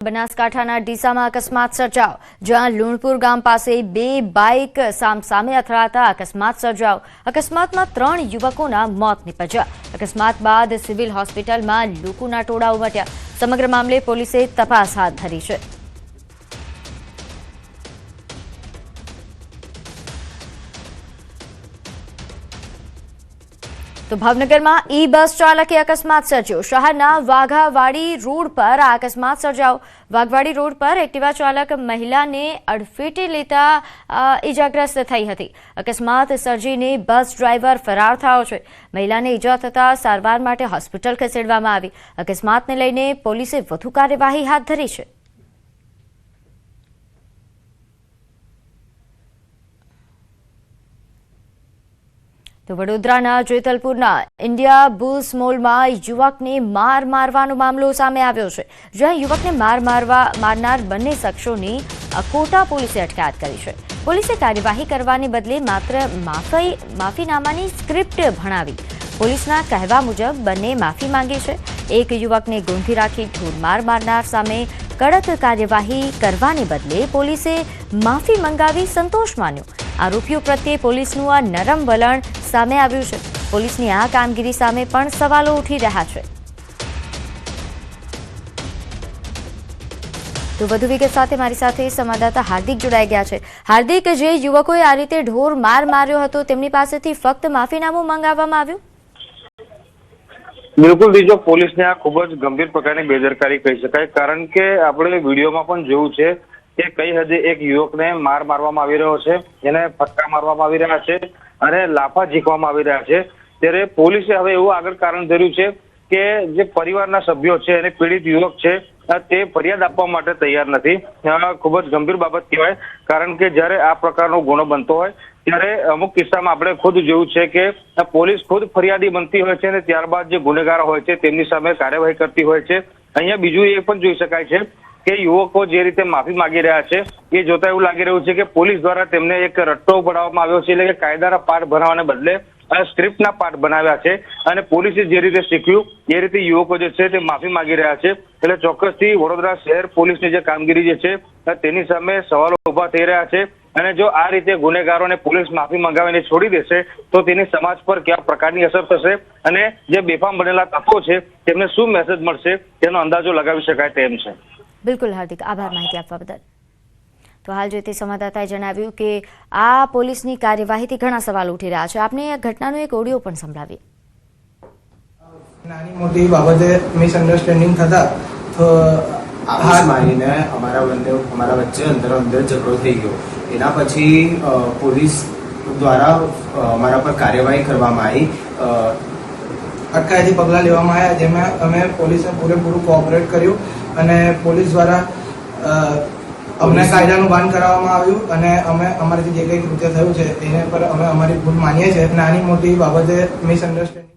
બનાસકાંઠાના ડીસામાં અકસ્માત સર્જાયો, જ્યાં લુણપુર ગામ પાસે બે બાઇક સામસામે અથડાતા અકસ્માત સર્જાયો. અકસ્માતમાં 3 યુવકોના મોત નીપજ્યા. અકસ્માત બાદ સિવિલ હોસ્પિટલમાં લોકોના ટોળા ઉમટ્યા. સમગ્ર મામલે પોલીસે તપાસ હાથ ધરી છે. તો ભાવનગરમાં બસ ચાલકે અકસ્માત સર્જ્યો. શહેરના વાઘાવાડી રોડ પર આ અકસ્માત સર્જાયો. વાઘવાડી રોડ પર એક્ટિવા ચાલક મહિલાને અડફેટે લેતા ઇજાગ્રસ્ત થઈ હતી. અકસ્માત સર્જીને બસ ડ્રાઈવર ફરાર થયો છે. મહિલાને ઇજા થતા સારવાર માટે હોસ્પિટલ ખસેડવામાં આવી. અકસ્માતને લઈને પોલીસે વધુ કાર્યવાહી હાથ ધરી છે. તો વડોદરાના જેતલપુરના ઇન્ડિયા બુલ્સ મોલમાં યુવકને મારવાનો મામલો સામે આવ્યો છે, જ્યાં યુવકને મારનાર બંને શખ્સોની કોટા પોલીસે અટકાયત કરી છે. પોલીસે કાર્યવાહી કરવાને બદલે માત્ર માફીનામાની સ્ક્રિપ્ટ ભણાવી. પોલીસના કહેવા મુજબ બંને માફી માંગી છે. એક યુવકને ગોંધી રાખી ઢોરમાર મારનાર સામે કડક કાર્યવાહી કરવાને બદલે પોલીસે માફી મંગાવી સંતોષ માન્યો. આરોપીઓ પ્રત્યે પોલીસનું આ નરમ વલણ સામે આવ્યું છે. પોલીસની આ કામગીરી સામે પણ સવાલો ઉઠી રહ્યા છે. તો વધુ વિગત સાથે મારી સાથે સંવાદદાતા હાર્દિક જોડાઈ ગયા છે. હાર્દિક, જે યુવકોએ આ રીતે ઢોર માર્યો હતો તેમની પાસેથી ફક્ત માફીનામું મંગાવવામાં આવ્યું? બિલકુલ દીજો, પોલીસને આ ખૂબ જ ગંભીર પ્રકારની બેદરકારી કહી શકાય. કારણ કે આપણે વિડીયોમાં પણ જોયું છે કે કઈ હદે એક યુવકને મારવામાં આવી રહ્યો છે, એને ફટકા મારવામાં આવી રહ્યા છે અને લાફા ઝીકવામાં આવી રહ્યા છે. ત્યારે પોલીસે હવે એવું આગળ કારણ ધર્યું છે કે જે પરિવારના સભ્યો છે અને પીડિત યુવક છે તે ફરિયાદ આપવા માટે તૈયાર નથી. ખૂબ જ ગંભીર બાબત કહેવાય. કારણ કે જ્યારે આ પ્રકારનો ગુનો બનતો હોય ત્યારે અમુક કિસ્સામાં આપણે ખુદ જોયું છે કે પોલીસ ખુદ ફરિયાદી બનતી હોય છે અને ત્યારબાદ જે ગુનેગારો હોય છે તેમની સામે કાર્યવાહી કરતી હોય છે. અહીંયા બીજું એ પણ જોઈ શકાય છે કે યુવકો જે રીતે માફી માંગી રહ્યા છે એ જોતા એવું લાગી રહ્યું છે કે પોલીસ દ્વારા તેમને એક રટ્ટો બનાવવામાં આવ્યો છે, એટલે કે કાયદાના પાઠ ભણાવવાને બદલે સ્ક્રિપ્ટના પાઠ બનાવ્યા છે અને પોલીસે જે રીતે શીખ્યું એ રીતે યુવકો જે છે તે માફી માંગી રહ્યા છે. એટલે ચોક્કસથી વડોદરા શહેર પોલીસની જે કામગીરી જે છે તેની સામે સવાલો ઉભા થઈ રહ્યા છે. અને જો આ રીતે ગુનેગારોને પોલીસ માફી મંગાવીને છોડી દેશે તો તેની સમાજ પર કયા પ્રકારની અસર થશે અને જે બેફામ બનેલા તત્વો છે તેમને શું મેસેજ મળશે તેનો અંદાજો લગાવી શકાય તેમ છે. બિલકુલ હાર્દિક, આભાર માહિતી આપવા બદલ. તો હાલ જોઈતી સંવાદદાતાએ જણાવ્યું કે આ પોલીસની કાર્યવાહીથી ઘણા સવાલ ઉઠી રહ્યા છે. આપને આ ઘટનાનો એક ઓડિયો પણ સંભળાવીએ. નાની મોટી બાબતે મિસઅન્ડરસ્ટેન્ડિંગ થતા તો હાથ મારીને અમારા વચ્ચે અંદર ઝઘડો થઈ ગયો. એના પછી પોલીસ દ્વારા અમારા પર કાર્યવાહી કરવામાં આવી. અટકાયતી પગલાં લેવામાં આવ્યા, જેમાં અમે પોલીસે પૂરેપૂરું કોઓપરેટ કર્યું અને પોલીસ દ્વારા અમને કાયદાનું ભાન કરાવવામાં આવ્યું અને અમે અમારાથી જે કંઈ કૃત્ય થયું છે એને પર અમે અમારી ભૂલ માનીએ છીએ. નાની મોટી બાબતે મિસઅન્ડરસ્ટેન્ડિંગ.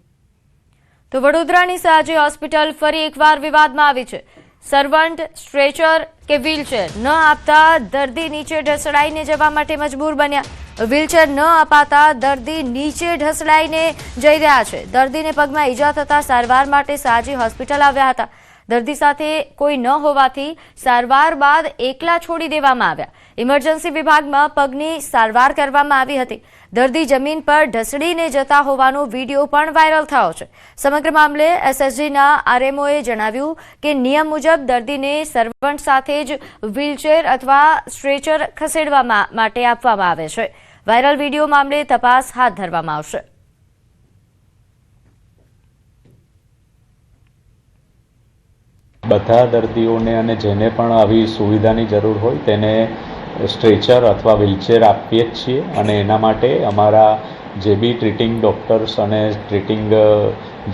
તો વડોદરાની સયાજી હોસ્પિટલ ફરી એકવાર વિવાદમાં આવી છે. સર્વન્ટ સ્ટ્રેચર કે વ્હીલચેર ન આપતા દર્દી નીચે ઢસડાઈને જવા માટે મજબૂર બન્યા. વ્હીલચેર ન અપાતા દર્દી નીચે ઢસડાઈને જઈ રહ્યા છે. દર્દીને પગમાં ઈજા થતા સારવાર માટે સયાજી હોસ્પિટલ આવ્યા હતા. દર્દી સાથે કોઈ ન હોવાથી સારવાર બાદ એકલા છોડી દેવામાં આવ્યા. ઇમરજન્સી વિભાગમાં પગની સારવાર કરવામાં આવી હતી. દર્દી જમીન પર ઢસડીને જતા હોવાનો વિડીયો પણ વાયરલ થયો છે. સમગ્ર મામલે એસએસજીના આરએમઓએ જણાવ્યું કે નિયમ મુજબ દર્દીને સર્વન્ટ સાથે જ વ્હીલચેર અથવા સ્ટ્રેચર ખસેડવા માટે આપવામાં આવે છે. વાયરલ વિડીયો મામલે તપાસ હાથ ધરવામાં આવશે. બધા દર્દીઓને અને જેને પણ આવી સુવિધાની જરૂર હોય તેને સ્ટ્રેચર અથવા વ્હીલચેર આપીએ જ છીએ. અને એના માટે અમારા જે બી ટ્રીટિંગ ડૉક્ટર્સ અને ટ્રીટિંગ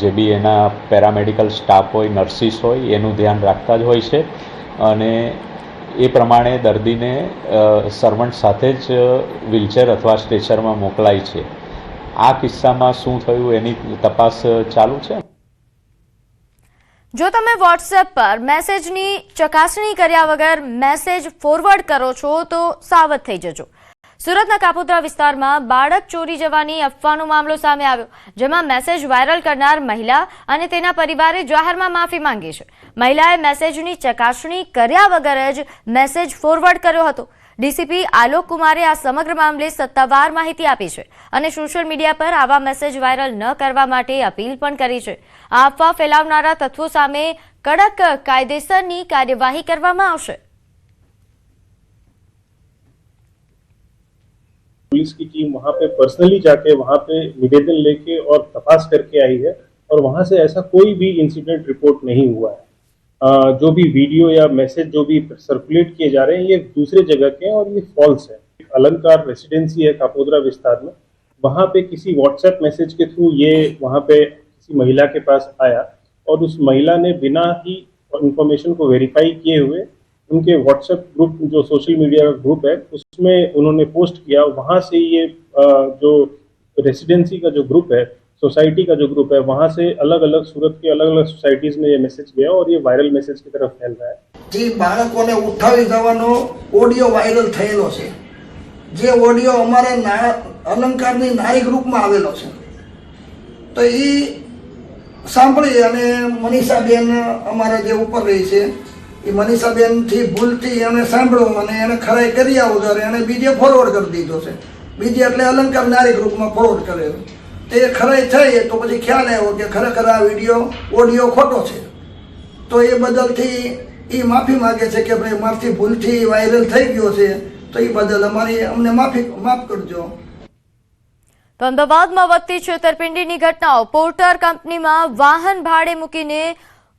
જે બી એના પેરામેડિકલ સ્ટાફ હોય, નર્સિસ હોય એનું ધ્યાન રાખતા જ હોય છે. અને એ પ્રમાણે દર્દીને સર્વન્ટ સાથે જ વ્હીલચેર અથવા સ્ટ્રેચરમાં મોકલાય છે. આ કિસ્સામાં શું થયું એની તપાસ ચાલુ છે. જો તમે વોટ્સએપ પર મેસેજની ચકાસણી કર્યા વગર મેસેજ ફોરવર્ડ કરો છો તો સાવધ થઈ જજો. સુરતના કાપોદ્રા વિસ્તારમાં બાળક ચોરી જવાની અફવાનો મામલો સામે આવ્યો, જેમાં મેસેજ વાયરલ કરનાર મહિલા અને તેના પરિવારે જાહેરમાં માફી માંગી છે. મહિલાએ મેસેજની ચકાસણી કર્યા વગર જ મેસેજ ફોરવર્ડ કર્યો હતો. ડીસીપી આલોક કુમારે આ સમગ્ર મામલે સત્તાવાર માહિતી આપી છે અને સોશિયલ મીડિયા પર આવા મેસેજ વાયરલ ન કરવા માટે અપીલ પણ કરી છે. આ અફવા ફેલાવનારા તત્વો સામે કડક કાયદેસરની કાર્યવાહી કરવામાં આવશે. पुलिस की टीम वहां पे पर्सनली जाके वहां पे निवेदन लेके और तपास करके आई है और वहां से ऐसा कोई भी इंसिडेंट रिपोर्ट नहीं हुआ है. जो भी वीडियो या मैसेज जो भी सर्कुलेट किए जा रहे हैं ये दूसरे जगह के हैं और ये फॉल्स है. अलंकार रेसिडेंसी है कापोद्रा विस्तार में, वहां पे किसी व्हाट्सएप मैसेज के थ्रू ये वहां पे किसी महिला के पास आया और उस महिला ने बिना ही इंफॉर्मेशन को वेरीफाई किए हुए उनके व्हाट्सएप ग्रुप जो सोशल मीडिया का ग्रुप है उसमें उन्होंने पोस्ट किया. वहां से ये जो रेसिडेंसी का जो ग्रुप है, सोसाइटी का जो ग्रुप है, वहां से अलग अलग सूरत के अलग अलग सोसाइटीज में ये मैसेज गया और ये वायरल मैसेज की तरफ फैल रहा है. જે બાળકોને ઉઠાવી જવાનો ઓડિયો વાયરલ થયેલો છે, જે ઓડિયો અમારા અલંકારની નારી ગ્રુપમાં આવેલો છે, તો એ સાંભળી અને મનીષાબેન અમારા જે ઉપર રહી છે એ મનીષાબેનથી ભૂલથી એને સાંભળ્યું અને એને ખરાઈ કર્યા વગર એને બીજે ફોરવર્ડ કરી દીધો છે. બીજે એટલે અલંકાર નારી ગ્રુપમાં ફોરવર્ડ કરેલો. તે ખરાઈ થઈ તો પછી ખ્યાલ આવ્યો કે ખરેખર આ ઓડિયો ખોટો છે. તો એ બદલથી એ માફી માગે છે કે ભાઈ મારથી ભૂલથી વાયરલ થઈ ગયો છે, તો એ બદલ અમને માફ કરજો. તો અમદાવાદમાં વધતી છેતરપિંડીની ઘટનાઓ. પોર્ટર કંપનીમાં વાહન ભાડે મૂકીને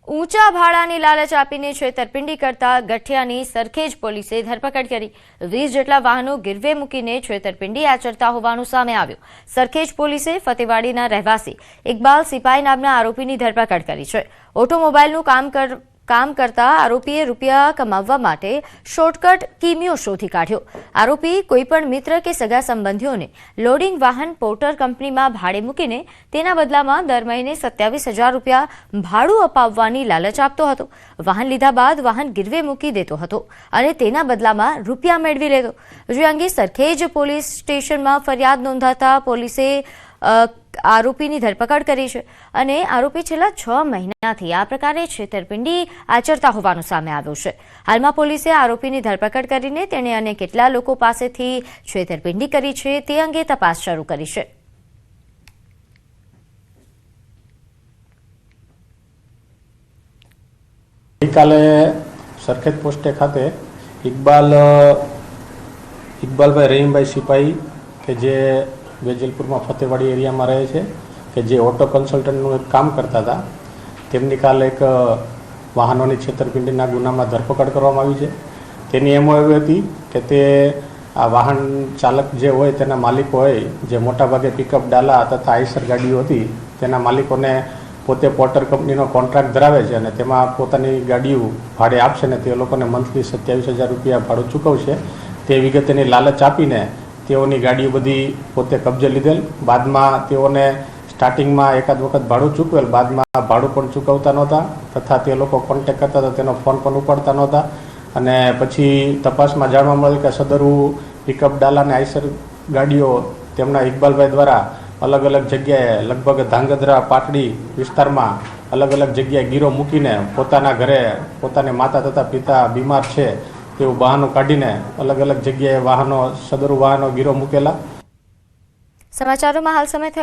ઊંચા ભાડાની લાલચ આપીને છેતરપિંડી કરતા ગઠિયાની સરખેજ પોલીસે ધરપકડ કરી. 20 જેટલા વાહનો ગીરવે મૂકીને છેતરપિંડી આચરતા હોવાનું સામે આવ્યું. સરખેજ પોલીસે ફતેવાડીના રહેવાસી ઇકબાલ સિપાઈ નામના આરોપીની ધરપકડ કરી છે. ઓટોમોબાઈલનું કામ કરતા આરોપીએ રૂપિયા કમાવવા માટે શોર્ટકટ કિમિયો શોધી કાઢ્યો. આરોપી કોઈપણ મિત્ર કે સગા સંબંધીઓને લોડિંગ વાહન પોર્ટર કંપનીમાં ભાડે મૂકીને તેના બદલામાં દર મહિને 27,000 રૂપિયા ભાડું અપાવવાની લાલચ આપતો હતો. વાહન લીધા બાદ વાહન ગીરવે મૂકી દેતો હતો અને તેના બદલામાં રૂપિયા મેળવી લેતો. જે અંગે સરખેજ પોલીસ સ્ટેશનમાં ફરિયાદ નોંધાતા પોલીસે આરોપીની ધરપકડ કરી છે અને આરોપી છેલ્લા 6 મહિનાથી આ પ્રકારે છેતરપિંડી આચરતા હોવાનું સામે આવ્યું છે. હાલમાં પોલીસે આરોપીની ધરપકડ કરીને તેણે અને કેટલા લોકો પાસેથી છેતરપિંડી કરી છે તે અંગે તપાસ શરૂ કરી છે. ગઈકાલે સરખેજ પોસ્ટે ખાતે ઇકબાલભાઈ રહીમભાઈ સિપાઈ કે જે વેજલપુરમાં ફતેવાડી એરિયામાં રહે છે, કે જે ઓટો કન્સલ્ટન્ટનું એક કામ કરતા હતા, તેમની કાલે એક વાહનોની છેતરપિંડીના ગુનામાં ધરપકડ કરવામાં આવી છે. તેની એમો એવી હતી કે તે આ વાહન ચાલક જે હોય તેના માલિકો હોય, જે મોટાભાગે પિકઅપ ડાલા તથા આઈસર ગાડીઓ હતી, તેના માલિકોને પોતે પોર્ટર કંપનીનો કોન્ટ્રાક્ટ ધરાવે છે અને તેમાં પોતાની ગાડીઓ ભાડે આપશે ને તે લોકોને મંથલી 27,000 રૂપિયા ભાડું ચૂકવશે. તે વિગતેની લાલચ આપીને તેઓની ગાડીઓ બધી પોતે કબજે લીધેલ. બાદમાં તેઓને સ્ટાર્ટિંગમાં એકાદ વખત ભાડું ચૂકવેલ, બાદમાં ભાડું પણ ચૂકવતા નહોતા તથા તે લોકો કોન્ટેક્ટ કરતા હતા તેનો ફોન પણ ઉપાડતા નહોતા. અને પછી તપાસમાં જાણવા મળ્યું કે સદરુ પિકઅપ ડાલા અને આઈસર ગાડીઓ તેમના ઇકબાલભાઈ દ્વારા અલગ અલગ જગ્યાએ લગભગ ધાંગધ્રા પાટડી વિસ્તારમાં અલગ અલગ જગ્યાએ ગીરો મૂકીને પોતાના ઘરે પોતાની માતા તથા પિતા બીમાર છે તેવું બહાનું કાઢીને અલગ અલગ જગ્યાએ સદરુ વાહનો ગીરો મૂકેલા. સમાચારોમાં હાલ સમય થયો.